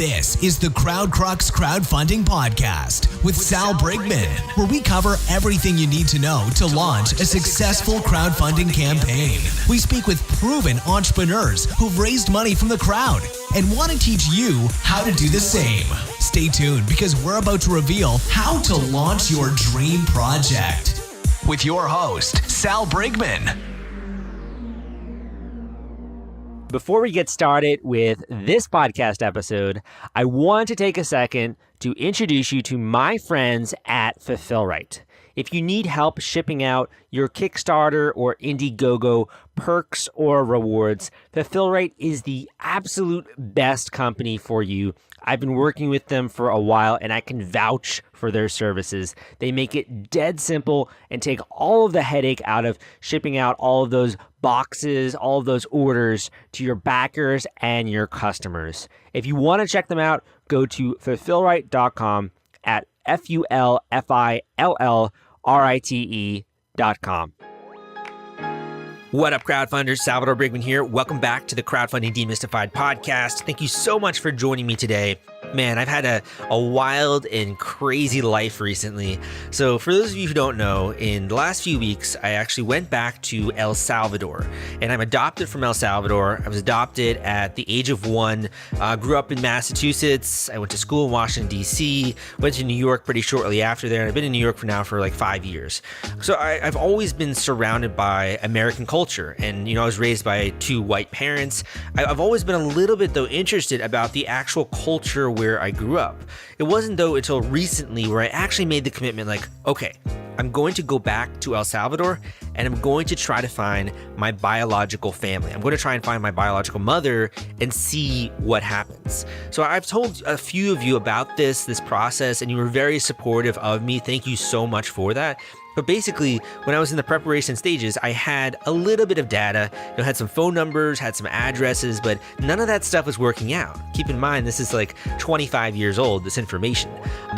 This is the Crowdcrux Crowdfunding Podcast with Sal Briggman, where we cover everything you need to know to launch a successful crowdfunding campaign. We speak with proven entrepreneurs who've raised money from the crowd and want to teach you how to do the same. Stay tuned because we're about to reveal how to launch your dream project with your host, Sal Briggman. Before we get started with this podcast episode, I want to take a second to introduce you to my friends at Fulfillrite. If you need help shipping out your Kickstarter or Indiegogo perks or rewards, Fulfillrite is the absolute best company for you. I've been working with them for a while and I can vouch for their services. They make it dead simple and take all of the headache out of shipping out all of those boxes, all of those orders to your backers and your customers. If you want to check them out, go to fulfillrite.com at fulfillrite.com. What up, crowdfunders? Salvador Briggman here. Welcome back to the Crowdfunding Demystified podcast. Thank you so much for joining me today. Man, I've had a wild and crazy life recently. So for those of you who don't know, in the last few weeks, I actually went back to El Salvador. And I'm adopted from El Salvador. I was adopted at the age of 1. Grew up in Massachusetts. I went to school in Washington, D.C. Went to New York pretty shortly after there. And I've been in New York for like 5 years. So I've always been surrounded by American culture. And, I was raised by 2 white parents. I've always been a little bit, though, interested about the actual culture where I grew up. It wasn't, though, until recently where I actually made the commitment like, okay, I'm going to go back to El Salvador and I'm going to try to find my biological family. I'm going to try and find my biological mother and see what happens. So I've told a few of you about this process and you were very supportive of me. Thank you so much for that. But basically, when I was in the preparation stages, I had a little bit of data, had some phone numbers, had some addresses, but none of that stuff was working out. Keep in mind, this is like 25 years old, this information.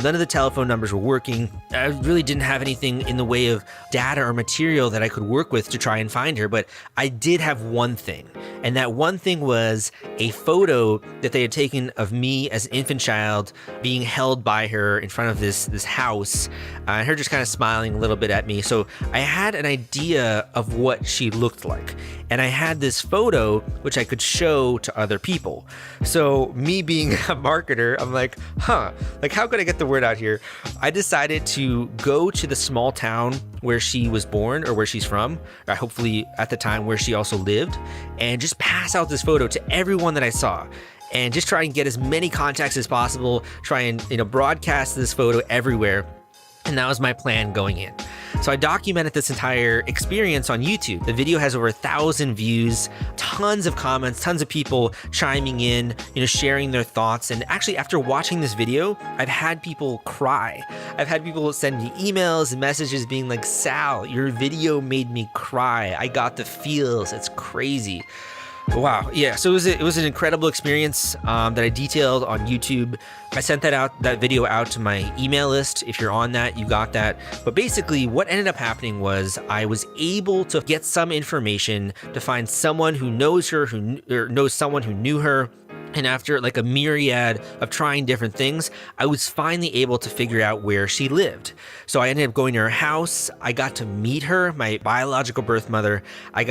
None of the telephone numbers were working. I really didn't have anything in the way of data or material that I could work with to try and find her, but I did have one thing. And that one thing was a photo that they had taken of me as an infant child being held by her in front of this house, and her just kind of smiling a little bit at me. So I had an idea of what she looked like. And I had this photo which I could show to other people. So me being a marketer, I'm like, how could I get the word out here? I decided to go to the small town where she was born or where she's from, or hopefully at the time where she also lived, and just pass out this photo to everyone that I saw. And just try and get as many contacts as possible, try and broadcast this photo everywhere. And that was my plan going in. So I documented this entire experience on YouTube. The video has over 1,000 views, tons of comments, tons of people chiming in, sharing their thoughts. And actually, after watching this video, I've had people cry. I've had people send me emails and messages being like, Sal, your video made me cry. I got the feels. It's crazy. Wow. Yeah. So it was an incredible experience that I detailed on YouTube. I sent that video out to my email list. If you're on that, you got that. But basically what ended up happening was I was able to get some information to find someone who knows her, or knows someone who knew her. And after like a myriad of trying different things, I was finally able to figure out where she lived. So I ended up going to her house. I got to meet her, my biological birth mother. I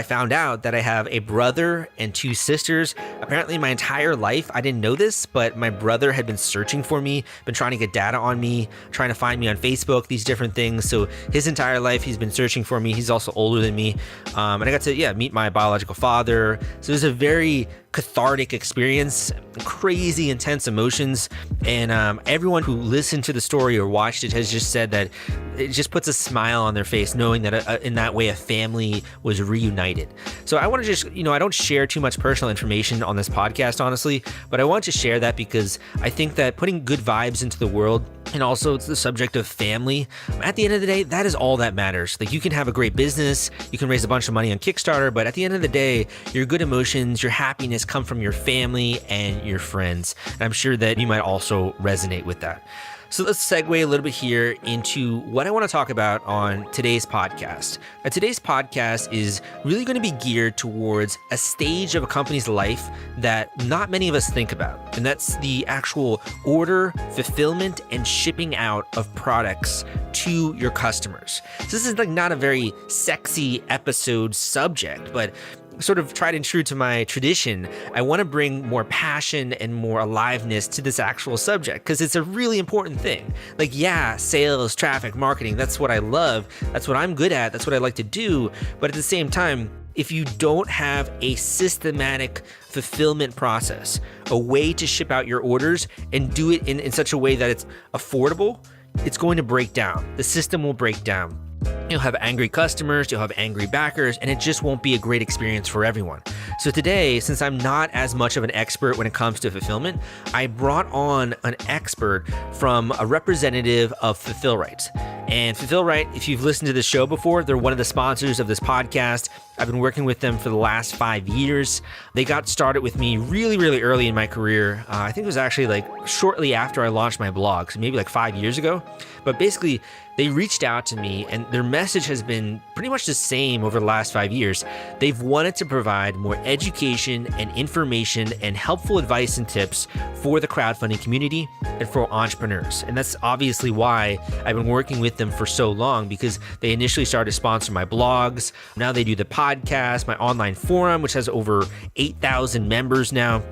found out that I have a brother and 2 sisters. Apparently my entire life, I didn't know this, but my brother had been searching for me, been trying to get data on me, trying to find me on Facebook, these different things. So his entire life, he's been searching for me. He's also older than me. And I got to, meet my biological father. So it was a very cathartic experience, crazy intense emotions, and everyone who listened to the story or watched it has just said that it just puts a smile on their face knowing that in that way a family was reunited. So I want to just, I don't share too much personal information on this podcast, honestly, but I want to share that because I think that putting good vibes into the world, and also it's the subject of family, at the end of the day, that is all that matters. Like, you can have a great business, you can raise a bunch of money on Kickstarter, but at the end of the day, your good emotions, your happiness come from your family and your friends. And I'm sure that you might also resonate with that. So let's segue a little bit here into what I want to talk about on today's podcast. Today's podcast is really going to be geared towards a stage of a company's life that not many of us think about, and that's the actual order, fulfillment, and shipping out of products to your customers. So this is like not a very sexy episode subject, but sort of tried and true to my tradition, I want to bring more passion and more aliveness to this actual subject because it's a really important thing. Like, yeah, sales, traffic, marketing, that's what I love. That's what I'm good at. That's what I like to do. But at the same time, if you don't have a systematic fulfillment process, a way to ship out your orders and do it in such a way that it's affordable, it's going to break down. The system will break down. You'll have angry customers, you'll have angry backers, and it just won't be a great experience for everyone. So today, since I'm not as much of an expert when it comes to fulfillment, I brought on an expert from a representative of Fulfillrite. And Fulfillrite, if you've listened to the show before, they're one of the sponsors of this podcast. I've been working with them for the last 5 years. They got started with me really, really early in my career. I think it was actually like shortly after I launched my blog, so maybe like 5 years ago. But basically, they reached out to me and their message has been pretty much the same over the last 5 years. They've wanted to provide more education and information and helpful advice and tips for the crowdfunding community and for entrepreneurs. And that's obviously why I've been working with them for so long, because they initially started to sponsor my blogs. Now they do the podcast, my online forum, which has over 8,000 members now.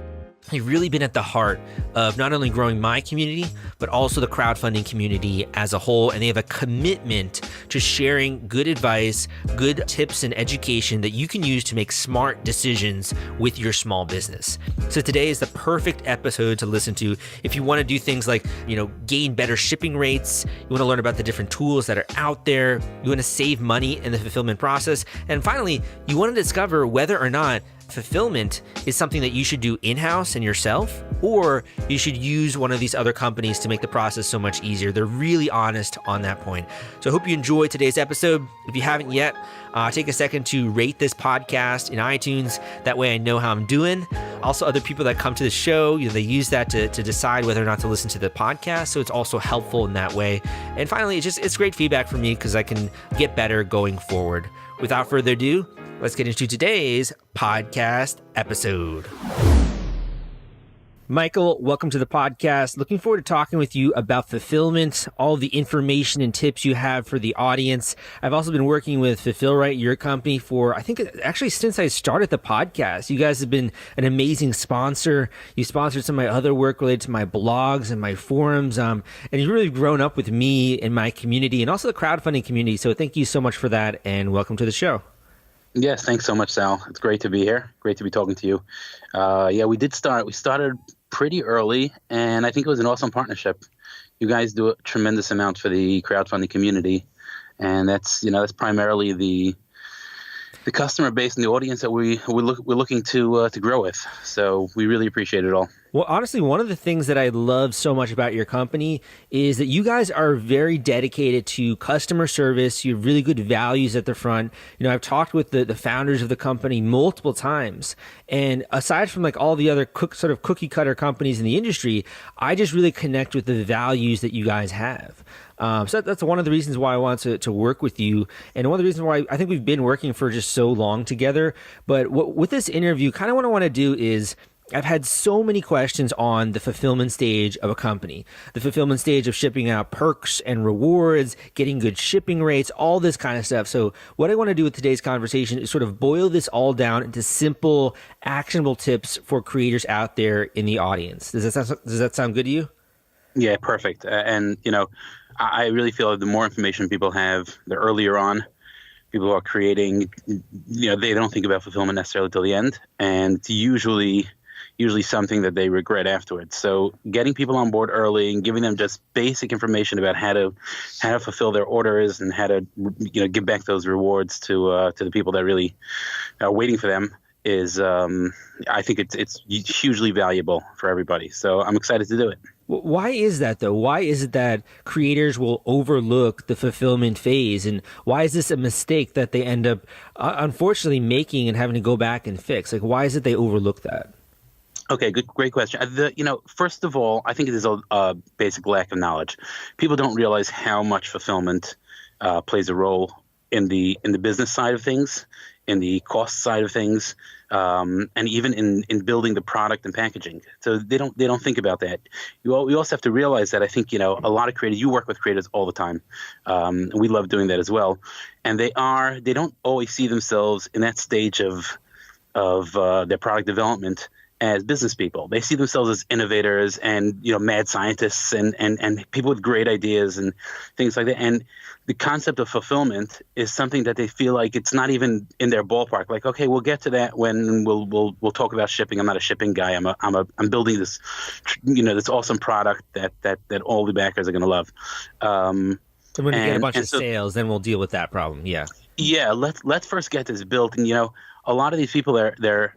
They've really been at the heart of not only growing my community, but also the crowdfunding community as a whole. And they have a commitment to sharing good advice, good tips and education that you can use to make smart decisions with your small business. So today is the perfect episode to listen to if you want to do things like, gain better shipping rates. You want to learn about the different tools that are out there. You want to save money in the fulfillment process. And finally, you want to discover whether or not fulfillment is something that you should do in-house and yourself, or you should use one of these other companies to make the process so much easier. They're really honest on that point. So I hope you enjoyed today's episode. If you haven't yet, take a second to rate this podcast in iTunes. That way I know how I'm doing. Also, other people that come to the show, they use that to decide whether or not to listen to the podcast. So it's also helpful in that way. And finally, it's great feedback for me because I can get better going forward. Without further ado, let's get into today's podcast episode. Michael, welcome to the podcast. Looking forward to talking with you about fulfillment, all the information and tips you have for the audience. I've also been working with Fulfillrite, your company, for I think actually since I started the podcast. You guys have been an amazing sponsor. You sponsored some of my other work related to my blogs and my forums, and you've really grown up with me and my community and also the crowdfunding community. So thank you so much for that, and welcome to the show. Yes, thanks so much, Sal. It's great to be here. Great to be talking to you. We started pretty early, and I think it was an awesome partnership. You guys do a tremendous amount for the crowdfunding community, and that's primarily the customer base and the audience that we're looking to grow with. So we really appreciate it all. Well, honestly, one of the things that I love so much about your company is that you guys are very dedicated to customer service. You have really good values at the front. I've talked with the founders of the company multiple times. And aside from like all the other sort of cookie cutter companies in the industry, I just really connect with the values that you guys have. So that's one of the reasons why I want to work with you. And one of the reasons why I think we've been working for just so long together. But with this interview, kind of what I want to do is I've had so many questions on the fulfillment stage of a company, the fulfillment stage of shipping out perks and rewards, getting good shipping rates, all this kind of stuff. So what I want to do with today's conversation is sort of boil this all down into simple, actionable tips for creators out there in the audience. Does that sound good to you? Yeah, perfect. I really feel that the more information people have, the earlier on people who are creating, they don't think about fulfillment necessarily till the end, and it's usually something that they regret afterwards. So getting people on board early and giving them just basic information about how to fulfill their orders and how to give back those rewards to the people that really are waiting for them is I think it's hugely valuable for everybody. So I'm excited to do it. Why is that, though? Why is it that creators will overlook the fulfillment phase? And why is this a mistake that they end up, unfortunately, making and having to go back and fix? Like, why is it they overlook that? Okay, great question. First of all, I think it is a basic lack of knowledge. People don't realize how much fulfillment plays a role in the business side of things, in the cost side of things, and even in building the product and packaging. So they don't think about that. We also have to realize that I think a lot of creators. You work with creators all the time. And we love doing that as well, and they don't always see themselves in that stage of their product development as business people. They see themselves as innovators and mad scientists and people with great ideas and things like that. And the concept of fulfillment is something that they feel like it's not even in their ballpark. Like, okay, we'll get to that when we'll talk about shipping. I'm not a shipping guy. I'm building this this awesome product that all the backers are going to love. So when we get a bunch of sales, then we'll deal with that problem. Yeah. Yeah. Let's first get this built. And a lot of these people they're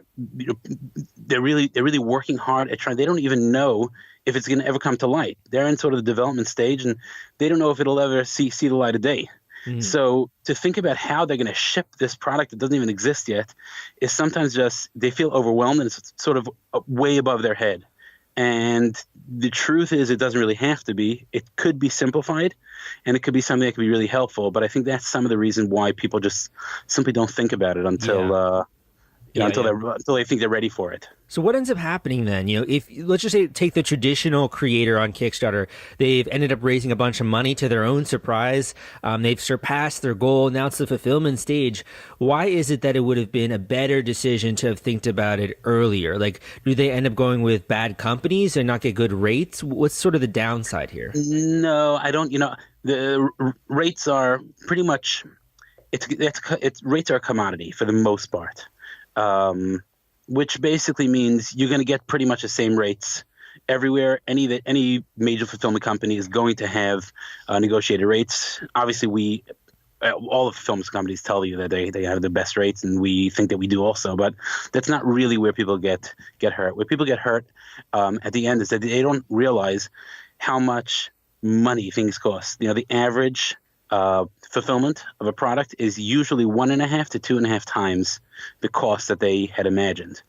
really working hard at trying. They don't even know if it's going to ever come to light. They're in sort of the development stage, and they don't know if it'll ever see the light of day. Mm-hmm. So to think about how they're going to ship this product that doesn't even exist yet is sometimes just they feel overwhelmed, and it's sort of way above their head. And the truth is, it doesn't really have to be. It could be simplified, and it could be something that could be really helpful. But I think that's some of the reason why people just simply don't think about it until they think they're ready for it. So what ends up happening then? If let's just say take the traditional creator on Kickstarter, they've ended up raising a bunch of money to their own surprise. They've surpassed their goal. Now it's the fulfillment stage. Why is it that it would have been a better decision to have think about it earlier? Like, do they end up going with bad companies and not get good rates? What's sort of the downside here? No, I don't. The rates are pretty much rates are a commodity for the most part. Which basically means you're going to get pretty much the same rates everywhere. Any major fulfillment company is going to have negotiated rates. Obviously, all the fulfillment companies tell you that they have the best rates, and we think that we do also. But that's not really where people get hurt. Where people get hurt at the end is that they don't realize how much money things cost. The average fulfillment of a product is usually 1.5 to 2.5 times the cost that they had imagined.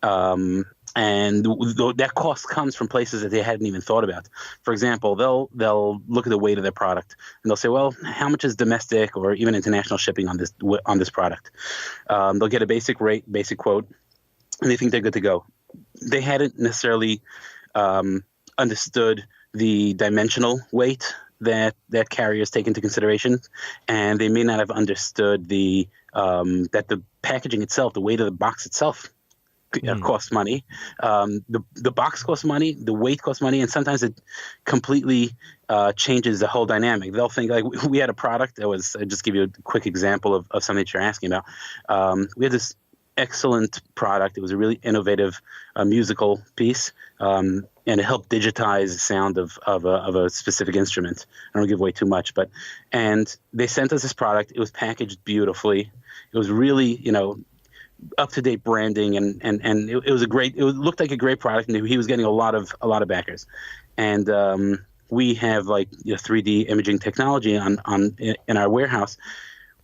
And that cost comes from places that they hadn't even thought about. For example, they'll look at the weight of their product and they'll say, well, how much is domestic or even international shipping on this product? They'll get a basic rate, basic quote, and they think they're good to go. They hadn't necessarily understood the dimensional weight that carriers take into consideration, and they may not have understood that the packaging itself, the weight of the box itself, costs money. The box costs money, the weight costs money, and sometimes it completely changes the whole dynamic. They'll think like we had a product that was. I'll just give you a quick example of something that you're asking about. We had this excellent product. It was a really innovative musical piece. And it helped digitize the sound of a specific instrument. I don't give away too much, and they sent us this product. It was packaged beautifully. It was really, up-to-date branding, and it was it looked like a great product, and he was getting a lot of backers. And we have 3D imaging technology in our warehouse.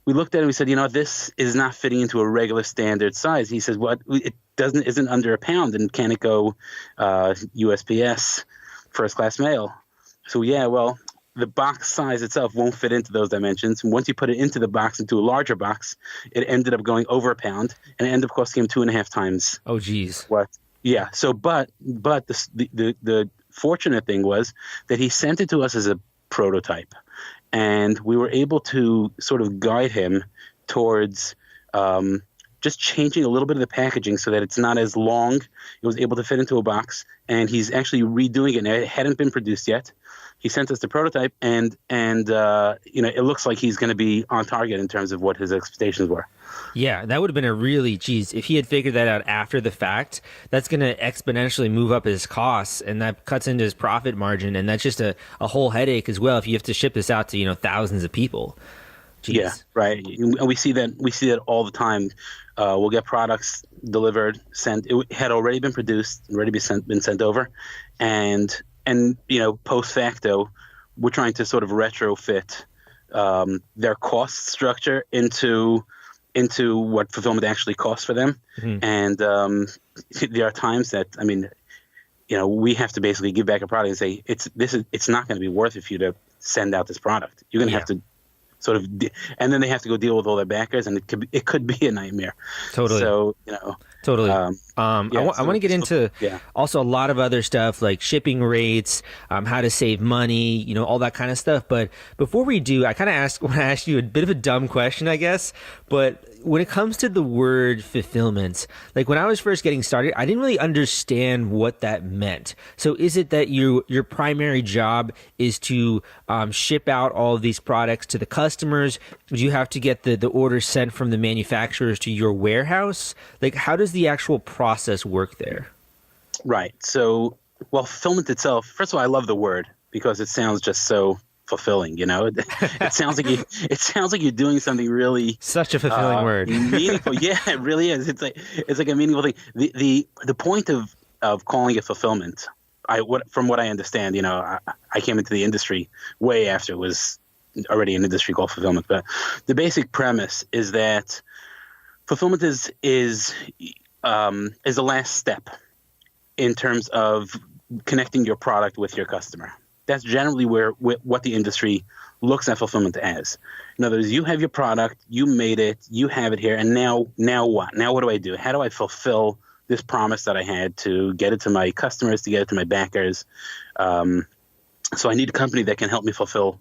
We looked at it and we said, this is not fitting into a regular standard size. He says, what? It isn't under a pound, and can it go USPS, first class mail? So the box size itself won't fit into those dimensions. And once you put it into the box, into a larger box, it ended up going over a pound, and it ended up costing him 2.5 times. Oh, geez. What? Yeah. So, but the fortunate thing was that he sent it to us as a prototype. And we were able to sort of guide him towards just changing a little bit of the packaging so that it's not as long. It was able to fit into a box, and he's actually redoing it. Now, it hadn't been produced yet. He sent us the prototype, and it looks like he's going to be on target in terms of what his expectations were. Yeah, that would have been if he had figured that out after the fact, that's going to exponentially move up his costs, and that cuts into his profit margin, and that's just a whole headache as well if you have to ship this out to thousands of people. Jeez. Yeah, right. And we see that all the time. We'll get products delivered, sent. It had already been produced, already been sent over, and post facto, we're trying to sort of retrofit their cost structure into what fulfillment actually costs for them. Mm-hmm. there are times that, I mean, we have to basically give back a product and say, it's not going to be worth it for you to send out this product. You're going to have to sort of, and then they have to go deal with all their backers, and it could be a nightmare. Totally. So, Totally. I want to get into also a lot of other stuff like shipping rates, how to save money, all that kind of stuff. But before we do, I kind of want to ask you a bit of a dumb question, I guess. But when it comes to the word fulfillment, like when I was first getting started, I didn't really understand what that meant. So is it that your primary job is to ship out all of these products to the customers? Do you have to get the orders sent from the manufacturers to your warehouse? Like, how does the actual process work there? Right. So, fulfillment itself, first of all, I love the word because it sounds just so fulfilling, It sounds like you're doing something really such a fulfilling word. Meaningful. Yeah, it really is. It's like a meaningful thing. The point of calling it fulfillment, from what I understand, I came into the industry way after it was already an industry called fulfillment, but the basic premise is that fulfillment is the last step in terms of connecting your product with your customer. That's generally what the industry looks at fulfillment as. In other words, you have your product, you made it, you have it here, and now what? Now what do I do? How do I fulfill this promise that I had to get it to my customers, to get it to my backers? So I need a company that can help me fulfill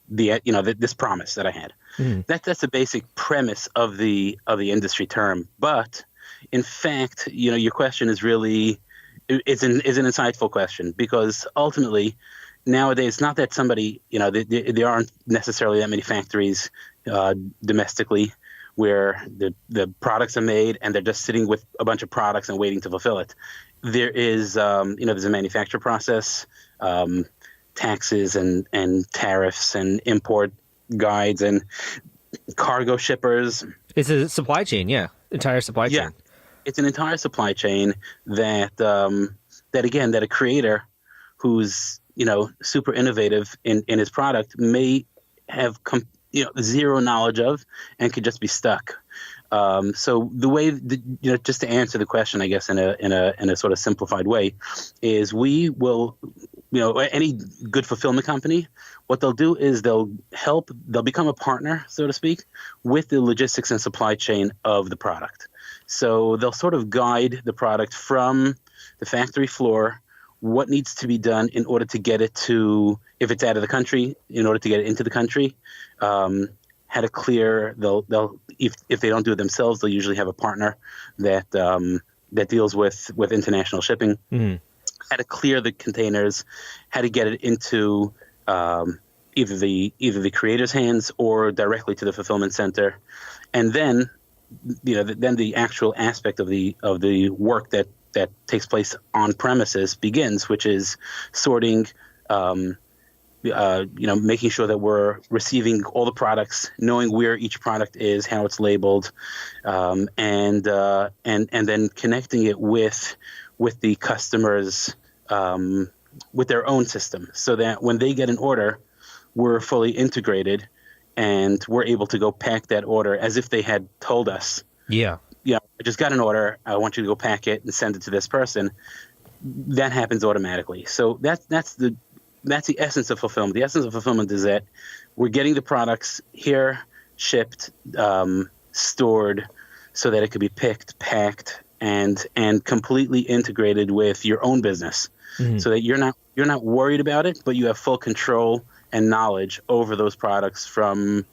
this promise that I had. Mm-hmm. That's the basic premise of the industry term. But in fact, your question is really is an insightful question, because ultimately nowadays, not that somebody, there aren't necessarily that many factories domestically where the products are made and they're just sitting with a bunch of products and waiting to fulfill it. There is, there's a manufacture process, taxes and tariffs and import guides and cargo shippers. It's a supply chain, entire supply chain. Yeah, it's an entire supply chain that a creator who's super innovative in his product may have zero knowledge of and could just be stuck. So the way just to answer the question, I guess in a sort of simplified way, is we will, any good fulfillment company, what they'll do is they'll become a partner, so to speak, with the logistics and supply chain of the product. So they'll sort of guide the product from the factory floor, what needs to be done in order to get it to, if it's out of the country, in order to get it into the country, how to clear. They'll if they don't do it themselves, they'll usually have a partner that deals with international shipping. Mm-hmm. How to clear the containers, how to get it into either the creator's hands or directly to the fulfillment center, and then the actual aspect of the work that takes place on premises begins, which is sorting, making sure that we're receiving all the products, knowing where each product is, how it's labeled, and then connecting it with the customers, with their own system, so that when they get an order, we're fully integrated and we're able to go pack that order as if they had told us. Yeah. I just got an order. I want you to go pack it and send it to this person. That happens automatically. So that's the essence of fulfillment. The essence of fulfillment is that we're getting the products here, shipped, stored, so that it could be picked, packed, and completely integrated with your own business, mm-hmm. so that you're not worried about it, but you have full control and knowledge over those products from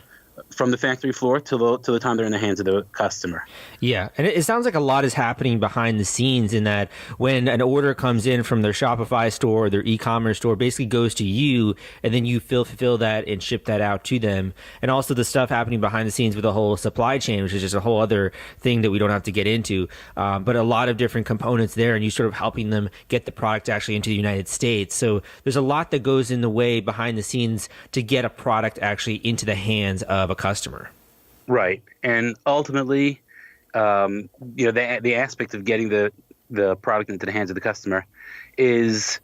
the factory floor to the time they're in the hands of the customer. Yeah, and it sounds like a lot is happening behind the scenes, in that when an order comes in from their Shopify store or their e-commerce store, basically goes to you, and then you fulfill that and ship that out to them. And also the stuff happening behind the scenes with the whole supply chain, which is just a whole other thing that we don't have to get into, but a lot of different components there, and you sort of helping them get the product actually into the United States. So there's a lot that goes in the way behind the scenes to get a product actually into the hands of a customer. Right. And ultimately, the aspect of getting the product into the hands of the customer is,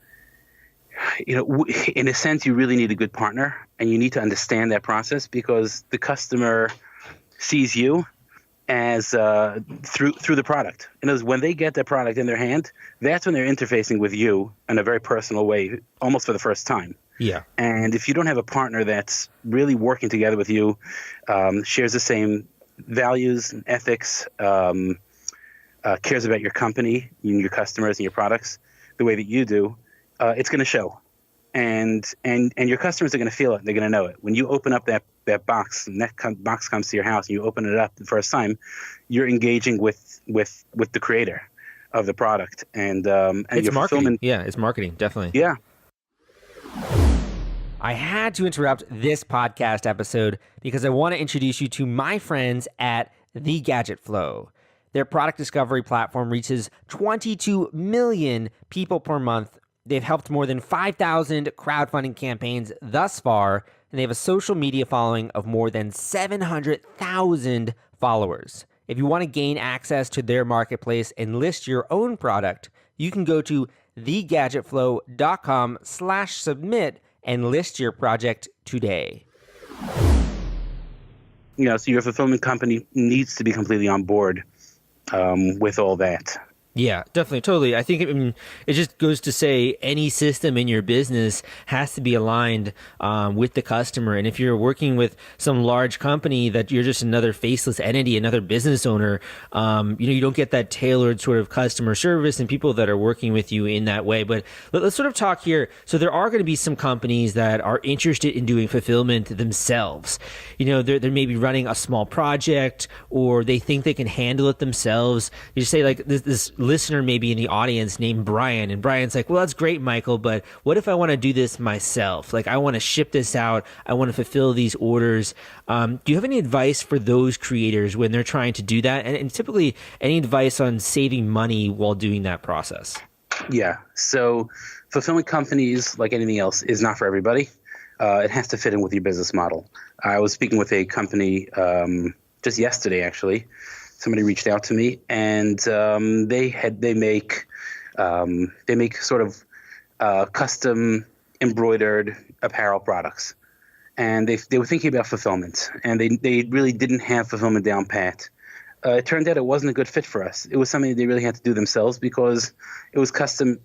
in a sense, you really need a good partner, and you need to understand that process, because the customer sees you as through the product. And as when they get their product in their hand, that's when they're interfacing with you in a very personal way, almost for the first time. Yeah. And if you don't have a partner that's really working together with you, shares the same values and ethics, cares about your company and your customers and your products the way that you do, it's going to show. And your customers are going to feel it. They're going to know it. When you open up that box, and that box comes to your house, and you open it up the first time, you're engaging with the creator of the product. And it's your marketing. Yeah, it's marketing, definitely. Yeah. I had to interrupt this podcast episode because I want to introduce you to my friends at The Gadget Flow. Their product discovery platform reaches 22 million people per month. They've helped more than 5,000 crowdfunding campaigns thus far, and they have a social media following of more than 700,000 followers. If you want to gain access to their marketplace and list your own product, you can go to thegadgetflow.com/submit and list your project today. So your fulfillment company needs to be completely on board with all that. Yeah, definitely, totally. I think it just goes to say any system in your business has to be aligned with the customer. And if you're working with some large company that you're just another faceless entity, another business owner, you don't get that tailored sort of customer service and people that are working with you in that way. But let's sort of talk here. So there are going to be some companies that are interested in doing fulfillment themselves. They're maybe running a small project, or they think they can handle it themselves. You just say like this listener maybe in the audience named Brian, and Brian's like, well, that's great, Michael, but what if I want to do this myself? Like, I want to ship this out. I want to fulfill these orders. Do you have any advice for those creators when they're trying to do that? And typically, any advice on saving money while doing that process? Yeah. So fulfillment companies, like anything else, is not for everybody. It has to fit in with your business model. I was speaking with a company just yesterday, actually. Somebody reached out to me, and they make sort of custom embroidered apparel products, and they were thinking about fulfillment, and they really didn't have fulfillment down pat. It turned out it wasn't a good fit for us. It was something they really had to do themselves because it was custom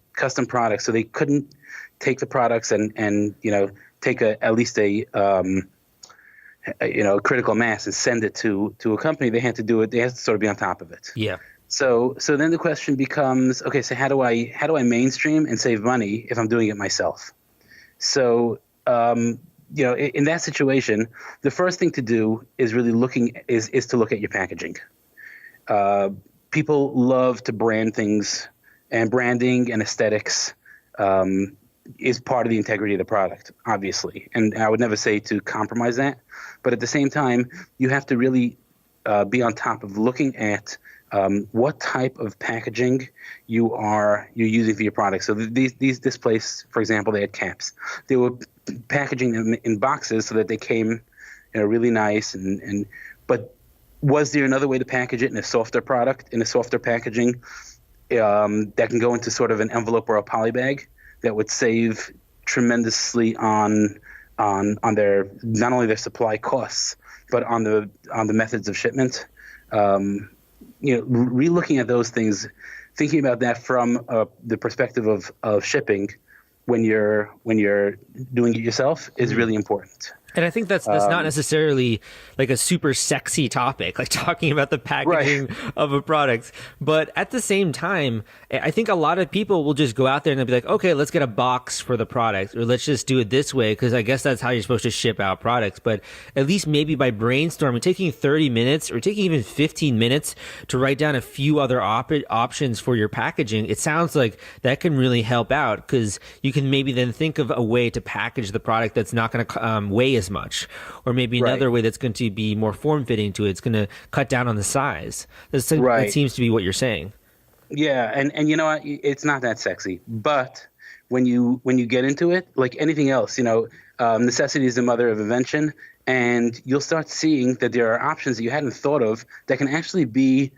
products, so they couldn't take the products and take at least a critical mass and send it to a company. They had to do it. They had to sort of be on top of it. Yeah. So then the question becomes, okay, so how do I mainstream and save money if I'm doing it myself? So, in that situation, the first thing to do is really is to look at your packaging. People love to brand things, and branding and aesthetics is part of the integrity of the product, obviously. And I would never say to compromise that. But at the same time, you have to really be on top of looking at what type of packaging you're using for your product. So this place, for example, they had caps. They were packaging them in boxes so that they came really nice. But was there another way to package it in a softer product, in a softer packaging that can go into sort of an envelope or a poly bag that would save tremendously on their, not only their supply costs, but on the methods of shipment? Relooking at those things, thinking about that from the perspective of shipping when you're doing it yourself is really important. And I think that's not necessarily like a super sexy topic, like talking about the packaging of a product. But at the same time, I think a lot of people will just go out there and they'll be like, okay, let's get a box for the product, or let's just do it this way, because I guess that's how you're supposed to ship out products. But at least maybe by brainstorming, taking 30 minutes or taking even 15 minutes to write down a few other options for your packaging, it sounds like that can really help out, because you can maybe then think of a way to package the product that's not going to weigh as much, or maybe another way that's going to be more form-fitting to it. It's going to cut down on the size. That seems to be what you're saying. Yeah, and you know what? It's not that sexy, but when you get into it, like anything else, necessity is the mother of invention, and you'll start seeing that there are options that you hadn't thought of that can actually be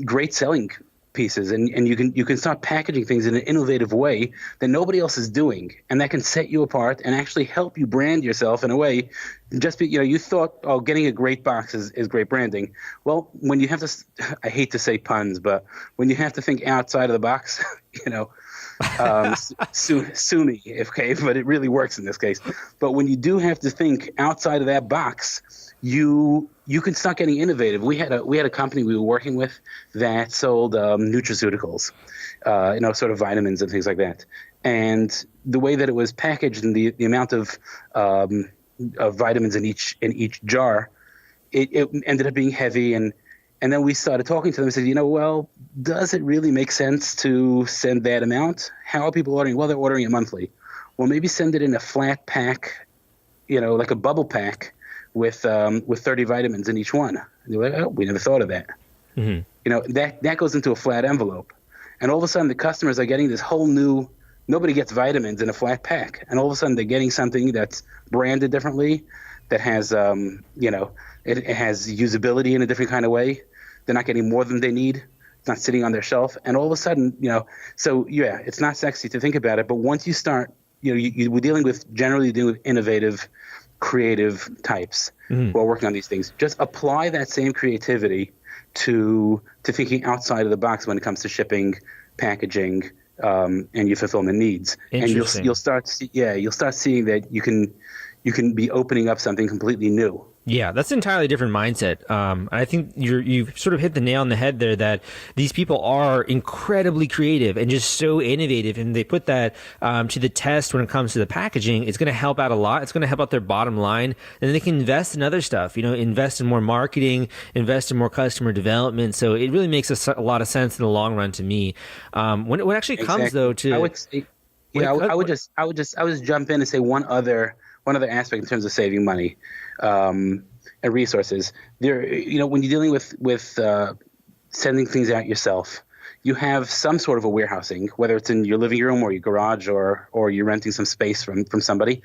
great selling pieces, and you can start packaging things in an innovative way that nobody else is doing, and that can set you apart and actually help you brand yourself in a way. You thought, oh, getting a great box is great branding. Well, when you have to, I hate to say puns, but when you have to think outside of the box, sue me, okay, but it really works in this case. But when you do have to think outside of that box, you can start getting innovative. We had a company we were working with that sold nutraceuticals, sort of vitamins and things like that. And the way that it was packaged and the amount of vitamins in each jar, it ended up being heavy. And then we started talking to them and said, well, does it really make sense to send that amount? How are people ordering? Well, they're ordering it monthly. Well, maybe send it in a flat pack, like a bubble pack with 30 vitamins in each one. And they're like, oh, we never thought of that. Mm-hmm. That goes into a flat envelope. And all of a sudden the customers are getting this whole new, nobody gets vitamins in a flat pack. And all of a sudden they're getting something that's branded differently, that has, it has usability in a different kind of way. They're not getting more than they need. It's not sitting on their shelf. And all of a sudden, so yeah, it's not sexy to think about it. But once you start, we're generally dealing with innovative, creative types who are working on these things. Just apply that same creativity to thinking outside of the box when it comes to shipping, packaging, and your fulfillment needs. And you'll start seeing that you can be opening up something completely new. Yeah, that's an entirely different mindset. I think you've sort of hit the nail on the head there, that these people are incredibly creative and just so innovative, and they put that to the test when it comes to the packaging. It's going to help out a lot. It's going to help out their bottom line, and then they can invest in other stuff, invest in more marketing, invest in more customer development. So it really makes a lot of sense in the long run to me. When it actually comes though to, I would just jump in and say one other aspect in terms of saving money and resources. There, when you're dealing with sending things out yourself, you have some sort of a warehousing, whether it's in your living room or your garage or you're renting some space from somebody.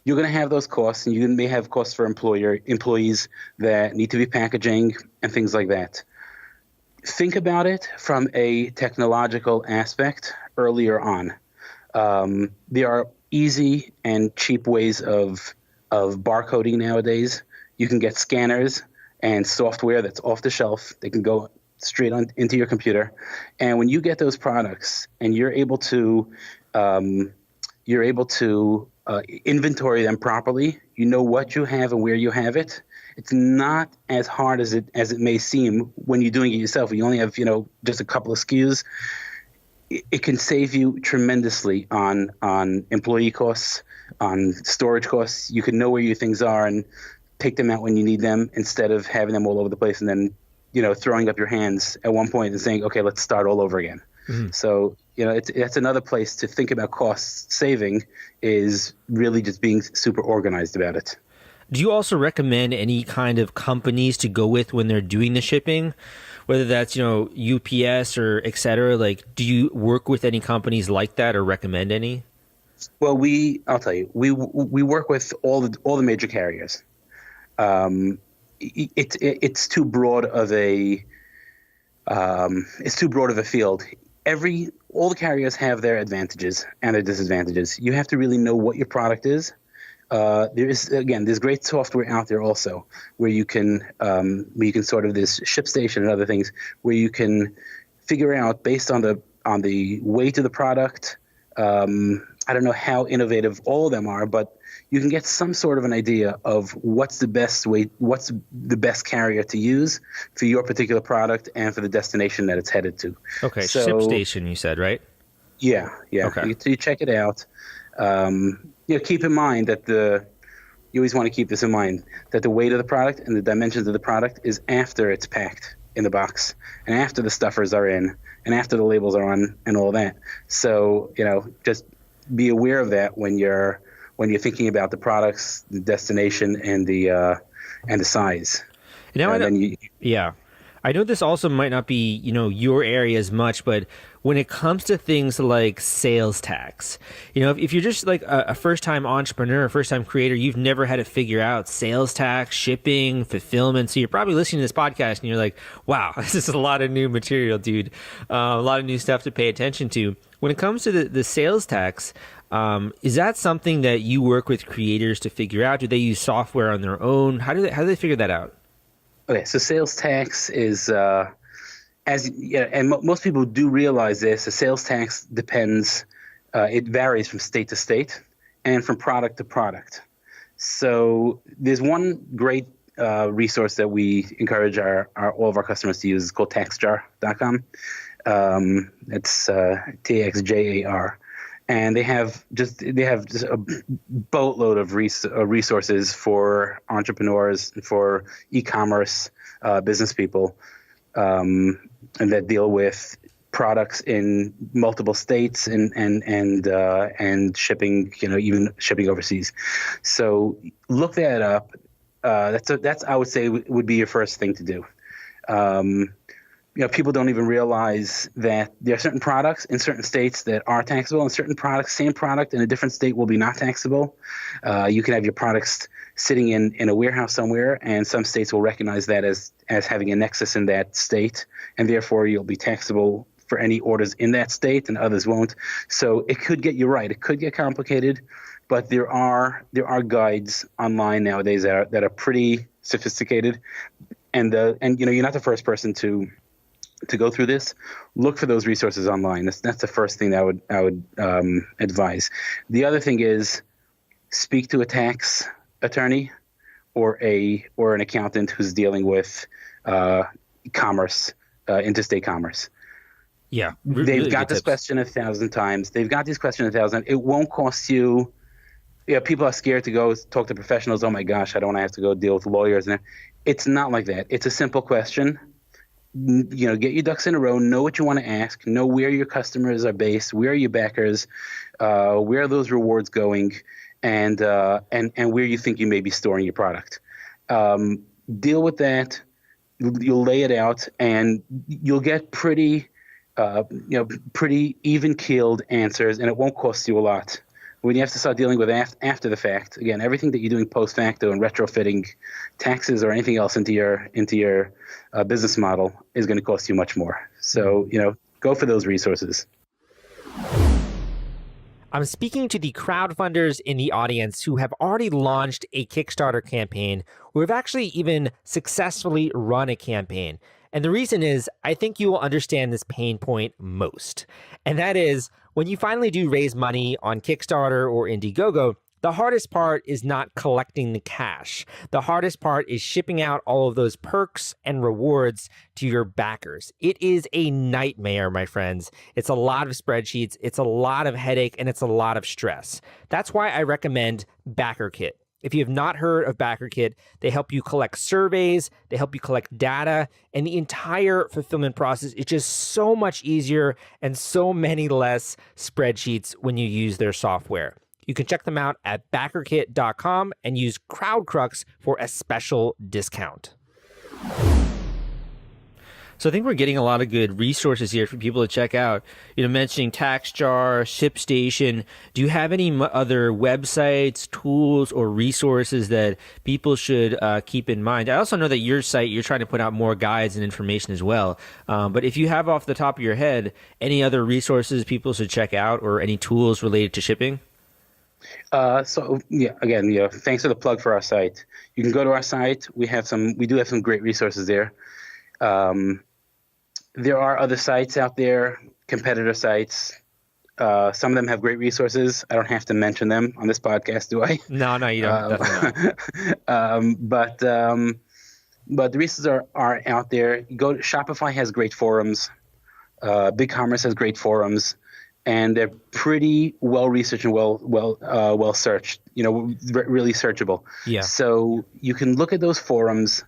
You're going to have those costs, and you may have costs for employees that need to be packaging and things like that. Think about it from a technological aspect earlier on. There are easy and cheap ways of barcoding nowadays. You can get scanners and software that's off the shelf. They can go straight on into your computer, and when you get those products and you're able to inventory them properly, what you have and where you have it. It's not as hard as it may seem when you're doing it yourself. When you only have just a couple of SKUs. It can save you tremendously on employee costs, on storage costs. You can know where your things are and take them out when you need them, instead of having them all over the place and then, throwing up your hands at one point and saying, okay, let's start all over again. Mm-hmm. So, that's another place to think about cost saving, is really just being super organized about it. Do you also recommend any kind of companies to go with when they're doing the shipping? Whether that's, UPS or et cetera, do you work with any companies like that or recommend any? Well, I'll tell you, we work with all the major carriers. It's too broad of a field. All the carriers have their advantages and their disadvantages. You have to really know what your product is. There's great software out there also where you can sort of this ShipStation and other things where you can figure out based on the weight of the product. I don't know how innovative all of them are, but you can get some sort of an idea of what's the best carrier to use for your particular product and for the destination that it's headed to. Okay, so, ShipStation, you said, right? Yeah. Okay. You check it out. Keep in mind that you always want to keep this in mind, that the weight of the product and the dimensions of the product is after it's packed in the box and after the stuffers are in and after the labels are on and all that. So, just be aware of that when you're thinking about the products, the destination, and the size. I know this also might not be, your area as much, but when it comes to things like sales tax. If you're just like a first-time entrepreneur, a first-time creator, you've never had to figure out sales tax, shipping, fulfillment. So you're probably listening to this podcast and you're like, wow, this is a lot of new material, dude. A lot of new stuff to pay attention to. When it comes to the sales tax, is that something that you work with creators to figure out? Do they use software on their own? How do they figure that out? Okay, so sales tax is, most people do realize this, the sales tax depends, it varies from state to state and from product to product. So there's one great resource that we encourage all of our customers to use. It's called taxjar.com. It's TXJAR. And they have just a boatload of resources for entrepreneurs, for e-commerce business people, and that deal with products in multiple states and shipping, even shipping overseas. So look that up. That's I would say would be your first thing to do. People don't even realize that there are certain products in certain states that are taxable, and certain products, same product in a different state, will be not taxable. You can have your products sitting in a warehouse somewhere, and some states will recognize that as having a nexus in that state, and therefore you'll be taxable for any orders in that state, and others won't. So it could get you right. It could get complicated, but there are guides online nowadays that are pretty sophisticated, and you're not the first person to go through this. Look for those resources online. That's the first thing that I would advise. The other thing is speak to a tax attorney or an accountant who's dealing with commerce, interstate commerce. Yeah, they've got this question 1,000 times. They've got this question 1,000. It won't cost you. People are scared to go talk to professionals. Oh my gosh, I don't want to have to go deal with lawyers. And it's not like that. It's a simple question. Get your ducks in a row, know what you want to ask, know where your customers are based, where are your backers, where are those rewards going, and where you think you may be storing your product. Deal with that. You'll lay it out, and you'll get pretty even-keeled answers, and it won't cost you a lot. When you have to start dealing with after the fact, again, everything that you're doing post facto and retrofitting taxes or anything else into your business model is going to cost you much more. So, go for those resources. I'm speaking to the crowdfunders in the audience who have already launched a Kickstarter campaign, or have actually even successfully run a campaign. And the reason is, I think you will understand this pain point most. And that is, when you finally do raise money on Kickstarter or Indiegogo, the hardest part is not collecting the cash. The hardest part is shipping out all of those perks and rewards to your backers. It is a nightmare, my friends. It's a lot of spreadsheets, it's a lot of headache, and it's a lot of stress. That's why I recommend BackerKit. If you have not heard of BackerKit, they help you collect surveys, they help you collect data, and the entire fulfillment process is just so much easier and so many less spreadsheets when you use their software. You can check them out at BackerKit.com and use CrowdCrux for a special discount. So I think we're getting a lot of good resources here for people to check out. Mentioning TaxJar, ShipStation. Do you have any other websites, tools, or resources that people should keep in mind? I also know that your site, you're trying to put out more guides and information as well. But if you have off the top of your head, any other resources people should check out or any tools related to shipping? Thanks for the plug for our site. You can go to our site. We do have some great resources there. There are other sites out there, competitor sites. Some of them have great resources. I don't have to mention them on this podcast, do I? No, you don't. But the resources are out there. Shopify has great forums. BigCommerce has great forums, and they're pretty well researched and well searched. Really searchable. Yeah. So you can look at those forums.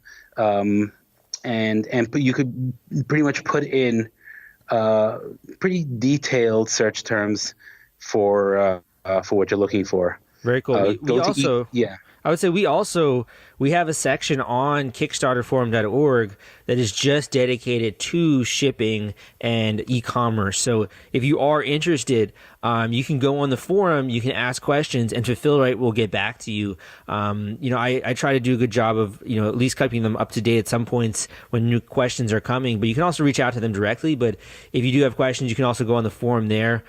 And you could pretty much put in pretty detailed search terms for what you're looking for. Very cool. I I would say we have a section on kickstarterforum.org that is just dedicated to shipping and e-commerce. So if you are interested, you can go on the forum, you can ask questions, and Fulfillrite will get back to you. I try to do a good job of, at least keeping them up to date at some points when new questions are coming, but you can also reach out to them directly. But if you do have questions, you can also go on the forum there.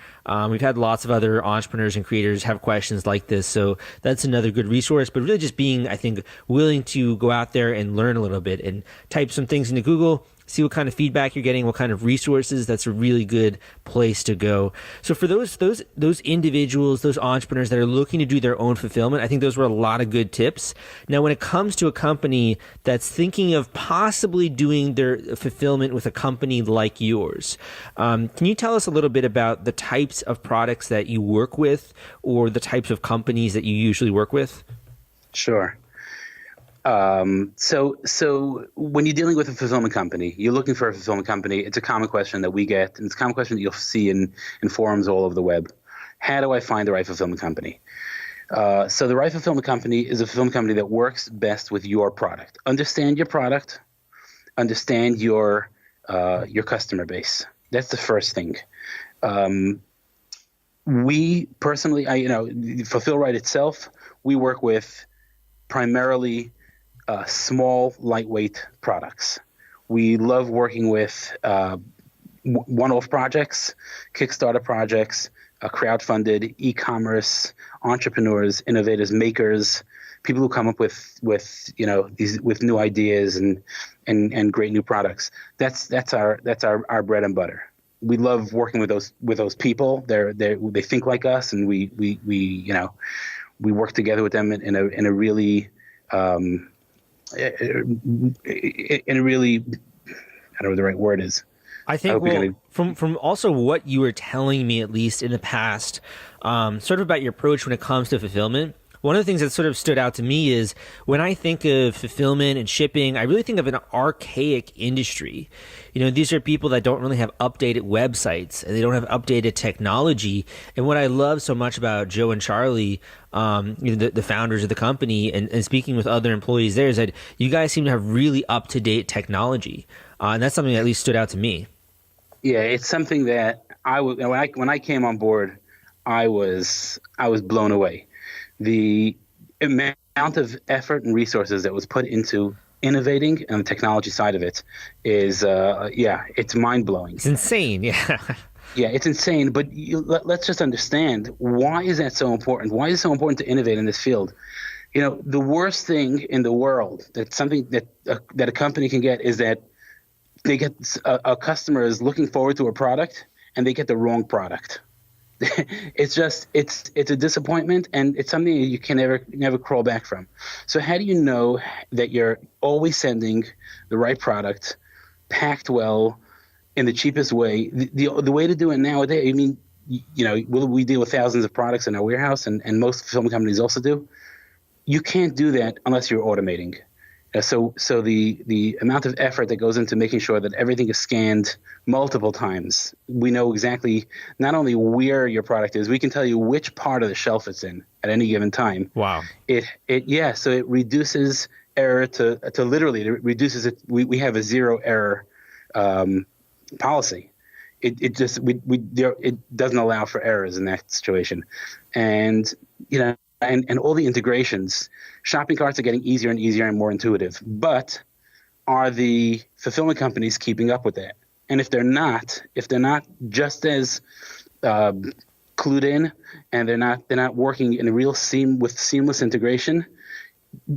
We've had lots of other entrepreneurs and creators have questions like this, so that's another good resource. But really just being, I think, willing to go out there and learn a little bit and type some things into Google, see what kind of feedback you're getting, what kind of resources. That's a really good place to go. So for those individuals, those entrepreneurs that are looking to do their own fulfillment, I think those were a lot of good tips. Now, when it comes to a company that's thinking of possibly doing their fulfillment with a company like yours, can you tell us a little bit about the types of products that you work with or the types of companies that you usually work with? Sure. So when you're dealing with a fulfillment company, you're looking for a fulfillment company. It's a common question that we get, and it's a common question that you'll see in forums all over the web. How do I find the right fulfillment company? So the right fulfillment company is a fulfillment company that works best with your product. Understand your product. Understand your customer base. That's the first thing. We personally, Fulfillrite itself, we work with primarily small, lightweight products. We love working with one-off projects, Kickstarter projects, crowdfunded, e-commerce, entrepreneurs, innovators, makers, people who come up with new ideas and great new products. That's our bread and butter. We love working with those people. They think like us, and we work together with them in a really I don't know what the right word is. I think from also what you were telling me, at least in the past, sort of about your approach when it comes to fulfillment. One of the things that sort of stood out to me is when I think of fulfillment and shipping, I really think of an archaic industry. These are people that don't really have updated websites and they don't have updated technology. And what I love so much about Joe and Charlie, the founders of the company, and speaking with other employees there, is that you guys seem to have really up-to-date technology. And that's something that at least stood out to me. Yeah, it's something that when I came on board, I was blown away. The amount of effort and resources that was put into innovating and the technology side of it is, it's mind-blowing. It's insane, yeah. Yeah, it's insane, but let's just understand, why is that so important? Why is it so important to innovate in this field? The worst thing in the world, that's something that a company can get, is that they get a customer is looking forward to a product and they get the wrong product. It's a disappointment, and it's something you can never crawl back from. So how do you know that you're always sending the right product, packed well, in the cheapest way? The way to do it nowadays, we deal with thousands of products in our warehouse, and most fulfillment companies also do. You can't do that unless you're automating. So the amount of effort that goes into making sure that everything is scanned multiple times. We know exactly not only where your product is, we can tell you which part of the shelf it's in at any given time. Wow. So it reduces error to literally, it reduces it. We have a zero error policy. It doesn't allow for errors in that situation. And and all the integrations, shopping carts are getting easier and easier and more intuitive. But are the fulfillment companies keeping up with that? And if they're not just as clued in, and they're not working in a real seamless integration,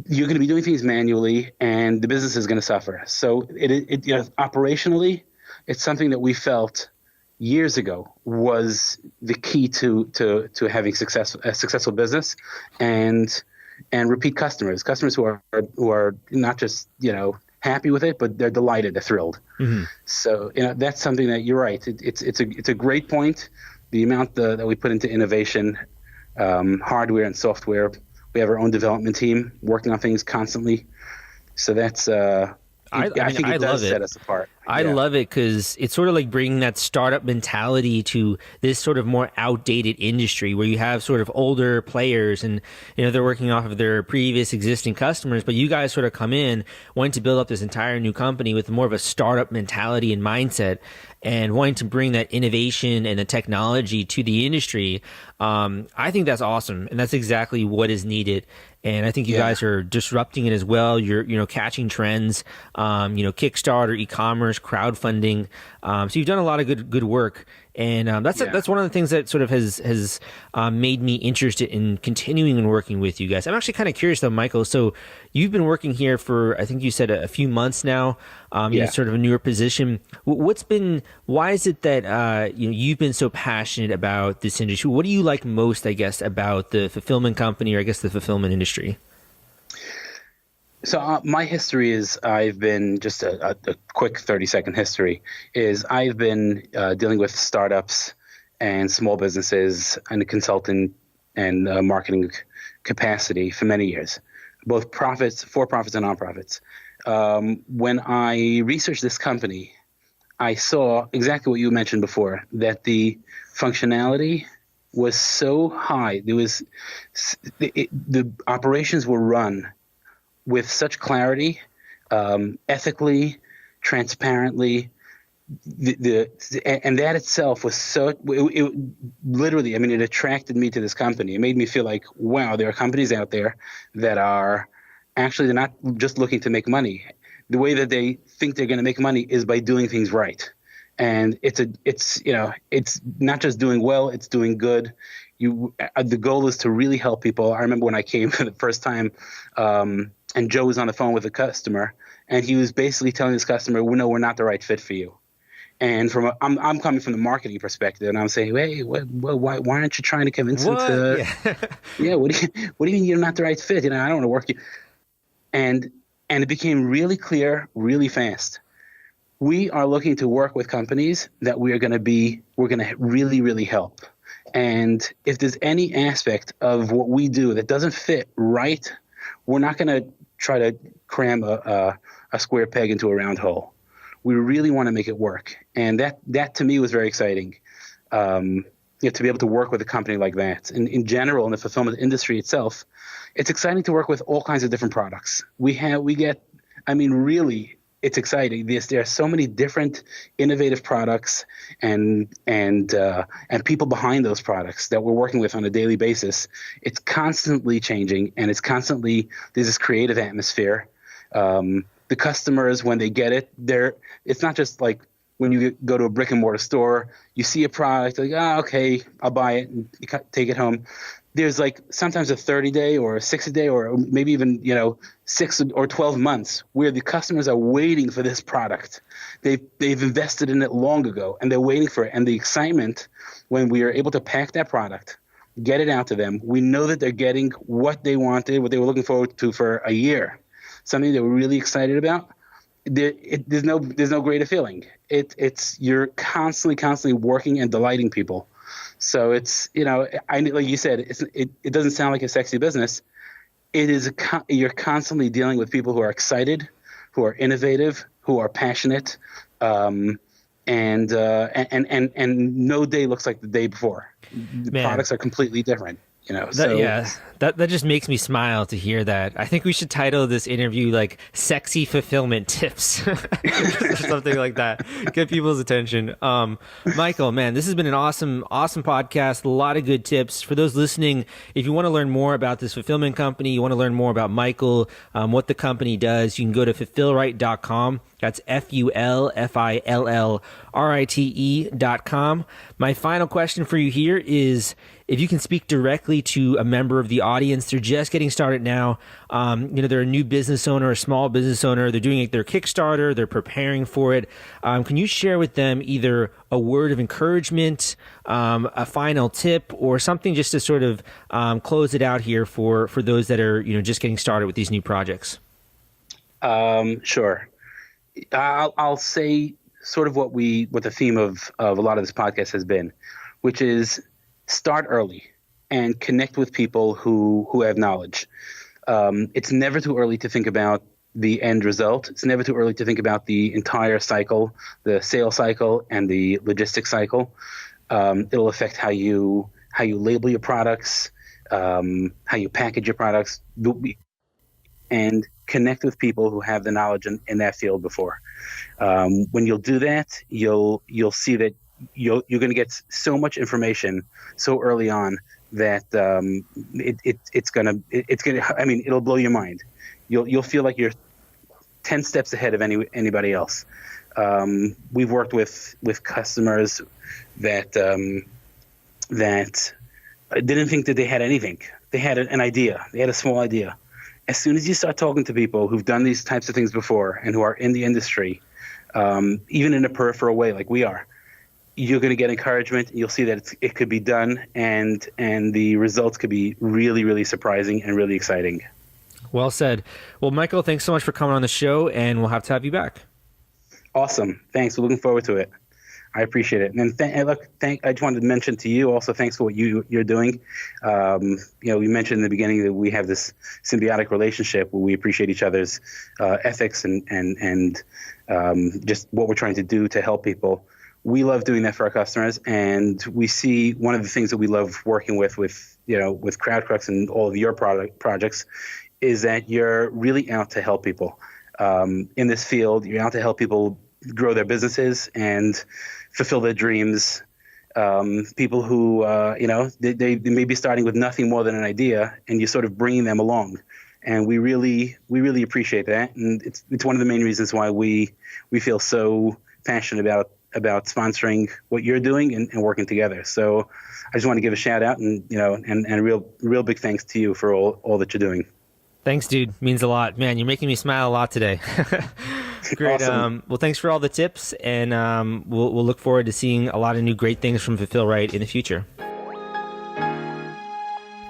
you're going to be doing things manually, and the business is going to suffer. So operationally, it's something that we felt years ago was the key to having a successful business and repeat customers who are not just happy with it, but they're delighted, they're thrilled. Mm-hmm. So that's something that you're right. It's a great point. The amount that we put into innovation, hardware and software. We have our own development team working on things constantly. So that's I think it does set us apart. I love it because it's sort of like bringing that startup mentality to this sort of more outdated industry where you have sort of older players and, they're working off of their previous existing customers, but you guys sort of come in wanting to build up this entire new company with more of a startup mentality and mindset and wanting to bring that innovation and the technology to the industry. I think that's awesome. And that's exactly what is needed. And I think you guys are disrupting it as well. You're, catching trends, Kickstarter, e-commerce, crowdfunding. So you've done a lot of good work. And that's one of the things that sort of has made me interested in continuing and working with you guys. I'm actually kind of curious though, Michael. So you've been working here for, I think you said a few months now. In sort of a newer position. Why is it that you've been so passionate about this industry? What do you like most, I guess, about the fulfillment company, or I guess the fulfillment industry? So my history is, I've been, just a quick 30-second history, is I've been dealing with startups and small businesses in a consultant and marketing capacity for many years, both for-profits and nonprofits. When I researched this company, I saw exactly what you mentioned before, that the functionality was so high. The operations were run with such clarity, ethically, transparently, and that itself was so. It literally, it attracted me to this company. It made me feel like, wow, there are companies out there that are actually, they're not just looking to make money. The way that they think they're going to make money is by doing things right, and it's not just doing well; it's doing good. The goal is to really help people. I remember when I came for the first time. And Joe was on the phone with a customer, and he was basically telling this customer, "No, we're not the right fit for you." And I'm coming from the marketing perspective, and I'm saying, "Hey, why aren't you trying to convince him to? What do you mean you're not the right fit? I don't want to work you." And it became really clear, really fast. We are looking to work with companies that we're going to really, really help. And if there's any aspect of what we do that doesn't fit right, we're not going to try to cram a square peg into a round hole. We really want to make it work. And that to me was very exciting, to be able to work with a company like that. And in general, in the fulfillment industry itself, it's exciting to work with all kinds of different products. Really, it's exciting. There are so many different innovative products and people behind those products that we're working with on a daily basis. It's constantly changing, and there's this creative atmosphere. The customers, when they get it, it's not just like when you go to a brick and mortar store, you see a product, like, okay, I'll buy it and take it home. There's like sometimes a 30-day or a 60-day or maybe even 6 or 12 months where the customers are waiting for this product. They've invested in it long ago, and they're waiting for it. And the excitement when we are able to pack that product, get it out to them, we know that they're getting what they wanted, what they were looking forward to for a year, something they were really excited about. There's no greater feeling. You're constantly working and delighting people. So it's, like you said, it doesn't sound like a sexy business. It is. You're constantly dealing with people who are excited, who are innovative, who are passionate, and no day looks like the day before. The products are completely different. That just makes me smile to hear that. I think we should title this interview like "Sexy Fulfillment Tips" or something like that. Get people's attention. Michael, man, this has been an awesome podcast. A lot of good tips for those listening. If you want to learn more about this fulfillment company, you want to learn more about Michael, what the company does, you can go to fulfillrite.com. That's FULFILLRITE.com. My final question for you here is, if you can speak directly to a member of the audience, they're just getting started now. They're a new business owner, a small business owner. They're doing their Kickstarter. They're preparing for it. Can you share with them either a word of encouragement, a final tip, or something just to sort of close it out here for those that are just getting started with these new projects? Sure. I'll say sort of what the theme of a lot of this podcast has been, which is start early and connect with people who have knowledge. It's never too early to think about the end result. It's never too early to think about the entire cycle, the sales cycle and the logistics cycle. It'll affect how you label your products, how you package your products, and connect with people who have the knowledge in that field before. When you'll do that, you'll see that you're going to get so much information so early on that it's gonna. I mean, it'll blow your mind. You'll feel like you're 10 steps ahead of anybody else. We've worked with customers that didn't think that they had anything. They had an idea. They had a small idea. As soon as you start talking to people who've done these types of things before and who are in the industry, even in a peripheral way like we are, you're going to get encouragement. You'll see that it could be done, and the results could be really, really surprising and really exciting. Well said. Well, Michael, thanks so much for coming on the show, and we'll have to have you back. Awesome. Thanks. We're looking forward to it. I appreciate it. And I just wanted to mention to you also, thanks for what you're doing. We mentioned in the beginning that we have this symbiotic relationship where we appreciate each other's ethics and just what we're trying to do to help people. We love doing that for our customers, and we see one of the things that we love working with CrowdCrux and all of your projects is that you're really out to help people in this field. You're out to help people grow their businesses and fulfill their dreams. People who, they may be starting with nothing more than an idea, and you're sort of bringing them along. And we really appreciate that. And it's one of the main reasons why we feel so passionate about sponsoring what you're doing and working together. So I just want to give a shout out and a real big thanks to you for all that you're doing. Thanks, dude. Means a lot. Man, you're making me smile a lot today. Great. Awesome. Well, thanks for all the tips, and we'll look forward to seeing a lot of new great things from Fulfill Right in the future.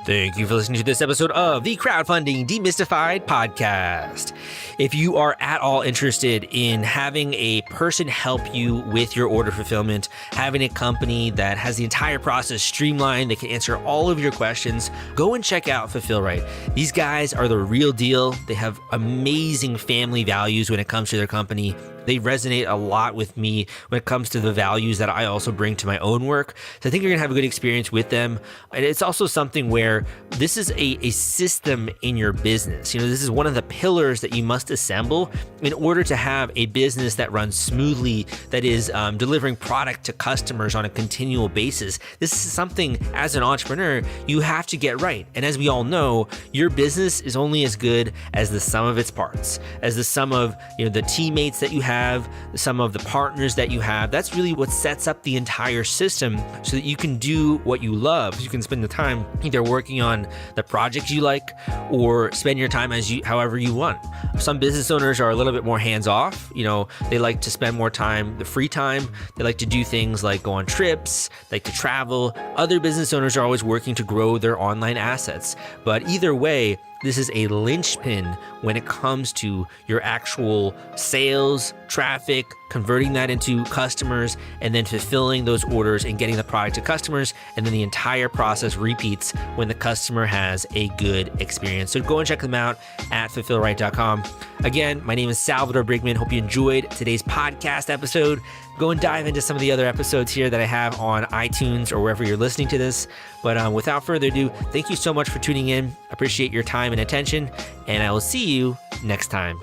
Thank you for listening to this episode of the Crowdfunding Demystified podcast. If you are at all interested in having a person help you with your order fulfillment, having a company that has the entire process streamlined, they can answer all of your questions, go and check out Fulfill Right. These guys are the real deal. They have amazing family values when it comes to their company. They resonate a lot with me when it comes to the values that I also bring to my own work. So I think you're going to have a good experience with them. And it's also something where this is a system in your business. This is one of the pillars that you must assemble in order to have a business that runs smoothly, that is delivering product to customers on a continual basis. This is something, as an entrepreneur, you have to get right. And as we all know, your business is only as good as the sum of its parts, as the sum of the teammates that you have, some of the partners that you have. That's really what sets up the entire system so that you can do what you love. You can spend the time either working on the projects you like or spend your time however you want. Some business owners are a little bit more hands-off. They like to spend more time, the free time. They like to do things like go on trips, like to travel. Other business owners are always working to grow their online assets. But either way, this is a linchpin when it comes to your actual sales, traffic, converting that into customers, and then fulfilling those orders and getting the product to customers. And then the entire process repeats when the customer has a good experience. So go and check them out at fulfillright.com. Again, my name is Salvador Briggman. Hope you enjoyed today's podcast episode. Go and dive into some of the other episodes here that I have on iTunes or wherever you're listening to this. But without further ado, thank you so much for tuning in. Appreciate your time and attention, and I will see you next time.